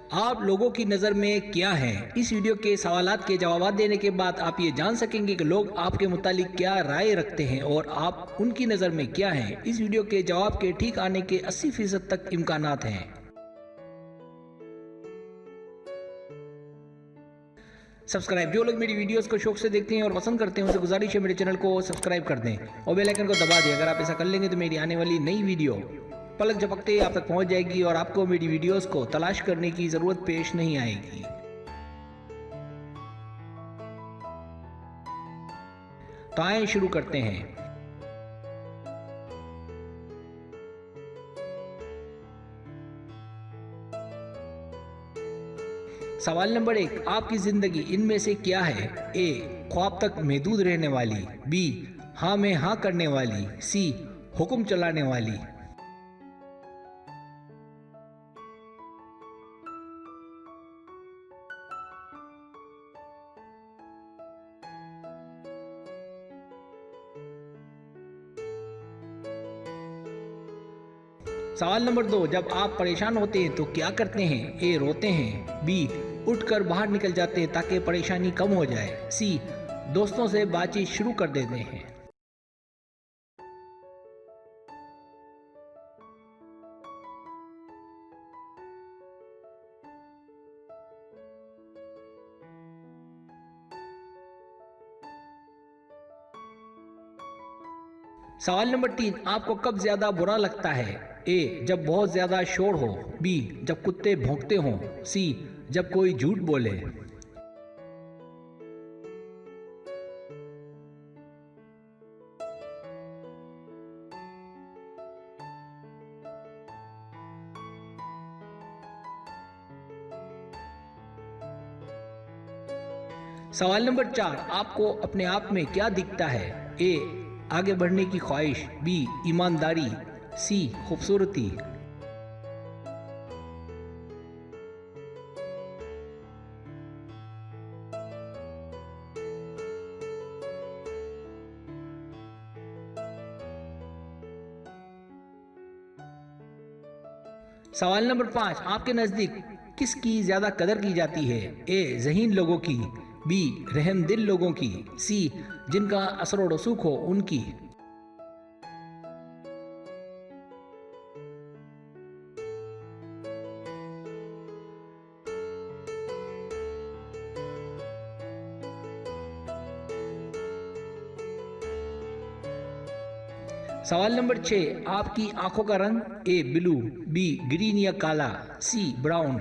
आप लोगों की नज़र में क्या हैं? इस वीडियो के सवालात के जवाब देने के बाद आप ये जान सकेंगे कि लोग आपके मुतालिक क्या राय रखते हैं और आप उनकी नज़र में क्या हैं। इस वीडियो के जवाब के ठीक आने के 80% तक इम्कानात हैं। सब्सक्राइब, जो लोग मेरी वीडियोस को शौक से देखते हैं और पसंद करते हैं उनसे गुजारिश है मेरे चैनल को सब्सक्राइब कर दें और बेल आइकन को दबा दें। अगर आप ऐसा कर लेंगे तो मेरी आने वाली नई वीडियो पलक झपकते ही आप तक पहुंच जाएगी और आपको मेरी वीडियोस को तलाश करने की ज़रूरत पेश नहीं आएगी। तो आइए शुरू करते हैं। सवाल नंबर 1, आपकी ज़िंदगी इनमें से क्या है? ए, ख्वाब तक महदूद रहने वाली। बी, हाँ में हाँ करने वाली। सी, हुक्म चलाने वाली। सवाल नंबर 2, जब आप परेशान होते हैं तो क्या करते हैं? ए, रोते हैं। बी, उठकर बाहर निकल जाते हैं ताकि परेशानी कम हो जाए। सी, दोस्तों से बातचीत शुरू कर देते हैं। सवाल नंबर 3, आपको कब ज़्यादा बुरा लगता है? ए, जब बहुत ज़्यादा शोर हो। बी, जब कुत्ते भौंकते हों। सी, जब कोई झूठ बोले। सवाल नंबर 4, आपको अपने आप में क्या दिखता है? ए, आगे बढ़ने की ख्वाहिश। बी, ईमानदारी। सी, खूबसूरती। सवाल नंबर 5, आपके नज़दीक किसकी ज़्यादा कदर की जाती है? ए, ज़हीन लोगों की। बी, रहमदिल लोगों की। सी, जिनका असर व रसूख हो उनकी। सवाल नंबर 6, आपकी आंखों का रंग? ए, ब्लू। बी, ग्रीन या काला। सी, ब्राउन।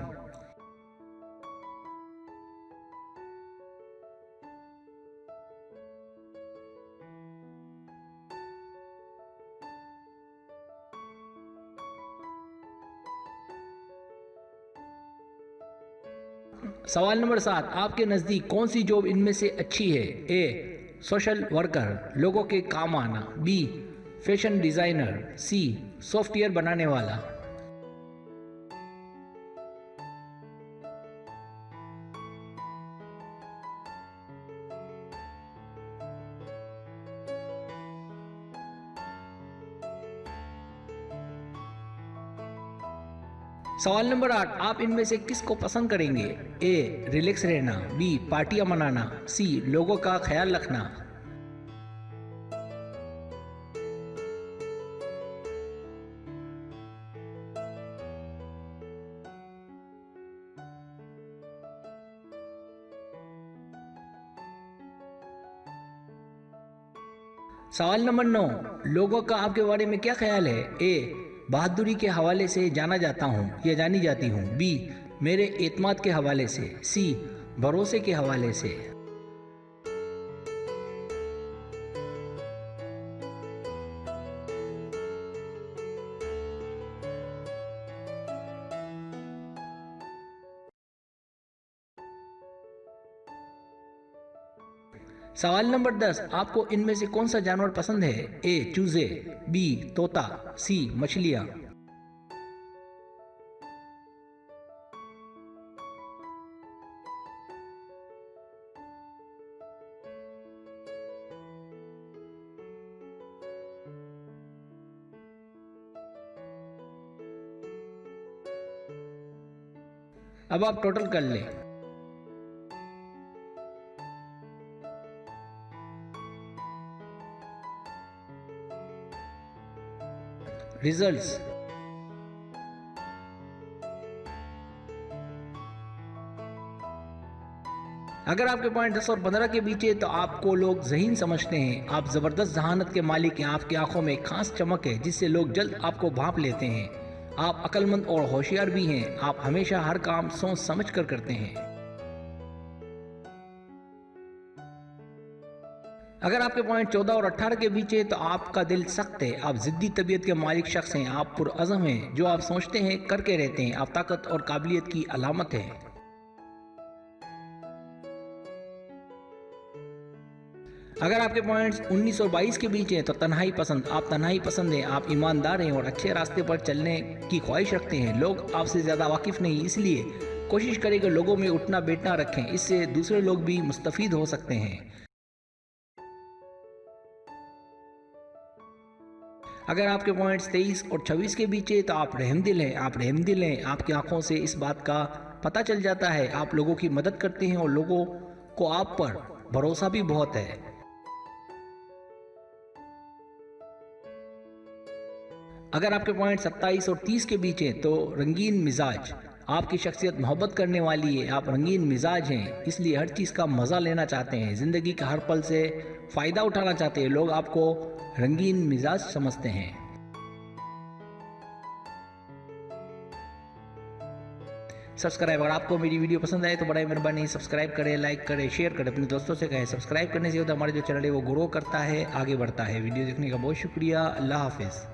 सवाल नंबर 7, आपके नज़दीक कौन सी जॉब इनमें से अच्छी है? ए, सोशल वर्कर, लोगों के काम आना। B, fashion designer. C, software बनाने वाला। सवाल नंबर 8, आप इनमें से किस को पसंद करेंगे? ए, रिलैक्स रहना। बी, पार्टियां मनाना। सी, लोगों का ख्याल रखना। सवाल नंबर 9, लोगों का आपके बारे में क्या ख्याल है? ए, बहादुरी के हवाले से जाना जाता हूँ या जानी जाती हूँ। बी, मेरे एतमाद के हवाले से। सी, भरोसे के हवाले से। सवाल नंबर 10, आपको इनमें से कौन सा जानवर पसंद है? ए, चूजे। बी, तोता। सी, मछलियाँ। अब आप टोटल कर लें। रिजल्ट्स। अगर आपके पॉइंट 10 और 15 के बीच है तो आपको लोग ज़हीन समझते हैं। आप ज़बरदस्त जहानत के मालिक हैं। आपकी आंखों में खास चमक है जिससे लोग जल्द आपको भांप लेते हैं। आप अक्लमंद और होशियार भी हैं। आप हमेशा हर काम सोच समझ कर करते हैं। अगर आपके पॉइंट 14 और 18 के बीच है तो आपका दिल सख्त है। आप ज़िद्दी तबीयत के मालिक शख्स हैं। आप पुरअज़म हैं। जो आप सोचते हैं करके रहते हैं। आप ताकत और काबिलियत की अलामत है। अगर आपके पॉइंट्स 19 और 22 के बीच हैं तो तन्हाई पसंद। आप तन्हाई पसंद हैं। आप ईमानदार हैं और अच्छे रास्ते पर चलने की ख्वाहिश रखते हैं। लोग आपसे ज़्यादा वाकिफ़ नहीं, इसलिए कोशिश करें कि लोगों में उठना बैठना रखें। इससे दूसरे लोग भी मुस्तफ़ीद हो सकते हैं। अगर आपके पॉइंट्स 23 और 26 के बीच है तो आप रहमदिल हैं। आप रहमदिल हैं। आपकी आंखों से इस बात का पता चल जाता है। आप लोगों की मदद करते हैं और लोगों को आप पर भरोसा भी बहुत है। अगर आपके पॉइंट 27 और 30 के बीच हैं तो रंगीन मिजाज। आपकी शख्सियत मोहब्बत करने वाली है। आप रंगीन मिजाज हैं, इसलिए हर चीज़ का मज़ा लेना चाहते हैं। ज़िंदगी का हर पल से फ़ायदा उठाना चाहते हैं। लोग आपको रंगीन मिजाज समझते हैं। सब्सक्राइब। अगर आपको मेरी वीडियो पसंद आए तो बड़ा मेहरबानी सब्सक्राइब करें, लाइक करें, शेयर करें, अपने दोस्तों से कहें। सब्सक्राइब करने से होता हमारे जो चैनल है वो ग्रो करता है, आगे बढ़ता है। वीडियो देखने का बहुत शुक्रिया। अल्लाह हाफिज़।